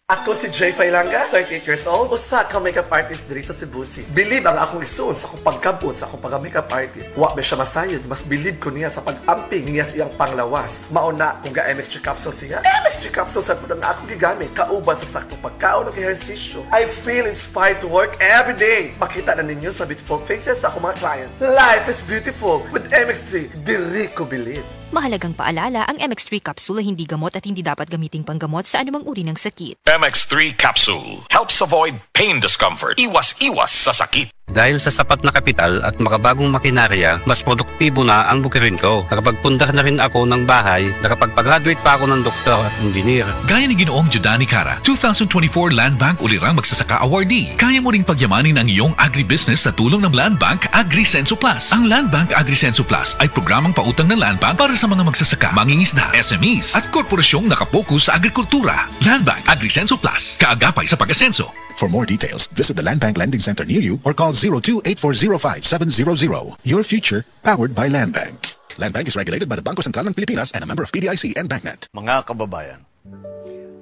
Ako si Jay Failanga, 38 years old, usa ka makeup artist diri sa Cebu City. Believe ang akong isuon sa akong pagkabot sa akong pagka-makeup artist. Wa ba siya masayod, mas believe ko niya sa pag-amping niya sa iyang panglawas. Mauna kung ga-MX3 capsule siya. MX3 capsule sa pud na akong gigamit, kauban sa saktong pagkaon ug ehersisyo. I feel inspired to work every day. Makita na ninyo sa beautiful faces sa akong mga client. Life is beautiful with MX3. Diri ko believe. Mahalagang paalala, ang MX3 capsule ay hindi gamot at hindi dapat gamiting panggamot sa anumang uri ng sakit. MX3 capsule helps avoid pain discomfort. Iwas-iwas sa sakit. Dahil sa sapat na kapital at makabagong makinarya, mas produktibo na ang bukirin ko. Nakapagpundar na rin ako ng bahay, nakapagpag-graduate pa ako ng doktor at engineer. Gaya ni Ginoong Judani Cara, 2024 Land Bank Ulirang Magsasaka Awardee. Kaya mo ring pagyamanin ang iyong agribusiness sa tulong ng Land Bank AgriSenso Plus. Ang Land Bank AgriSenso Plus ay programang pautang ng Land Bank para sa mga magsasaka, mangingisda, SMEs at korporasyong nakapokus sa agrikultura. Land Bank AgriSenso Plus, kaagapay sa pag-asenso. For more details, visit the Land Bank Lending Center near you or call 02-8405-700. Your future, powered by Land Bank. Land Bank is regulated by the Bangko Sentral ng Pilipinas and a member of PDIC and BancNet. Mga kababayan,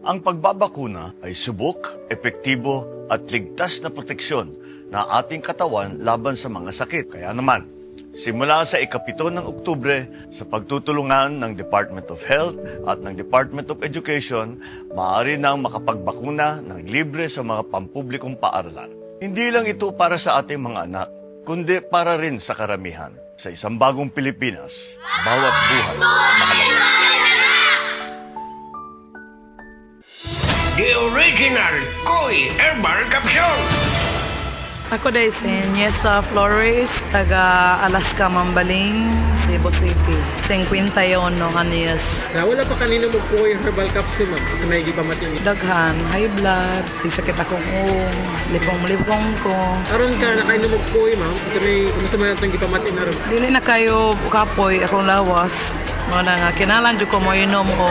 ang pagbabakuna ay subok, epektibo at ligtas na proteksyon na ating katawan laban sa mga sakit. Kaya naman, simula sa ika-7 ng Oktubre, sa pagtutulungan ng Department of Health at ng Department of Education, maaari nang makapagbakuna ng libre sa mga pampublikong paaralan. Hindi lang ito para sa ating mga anak, kundi para rin sa karamihan. Sa isang bagong Pilipinas, bawat buhay mahalaga. The original Koi Herbal Capsule. Ako dahil si Niesa Flores, taga Alaska, Mambaling, Cebu City. 51 anyos. Wala pa kanino magkuha yung herbal capsule, ma'am? Kasi may iba matingin. Daghan, high blood, sisakit akong lipong-lipong ko. Karon ka na kayo magkuha, ma'am? Kasi may kumusta man itong ipamatin na rin. Dili na kayo kapoy akong lawas. Mga nga, kinalan dyan ko mo inom o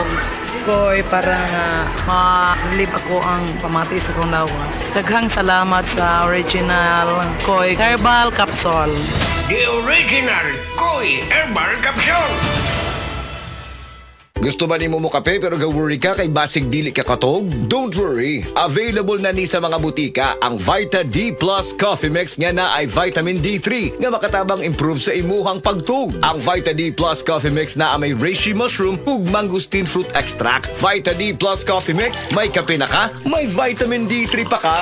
koy para nga ma-relieve ako ang pamati sa akong lawas. Daghang salamat sa original Koi Herbal Capsule. The original Koi Herbal Capsule. Gusto ba ni mo kape pero ga-worry ka kay basig dili ka katog? Don't worry! Available na ni sa mga butika ang Vita D Plus Coffee Mix nga na ay vitamin D3 nga makatabang improve sa imuhang pagtug. Ang Vita D Plus Coffee Mix na may reishi mushroom ug mangosteen fruit extract. Vita D Plus Coffee Mix, may kape na ka, may vitamin D3 pa ka!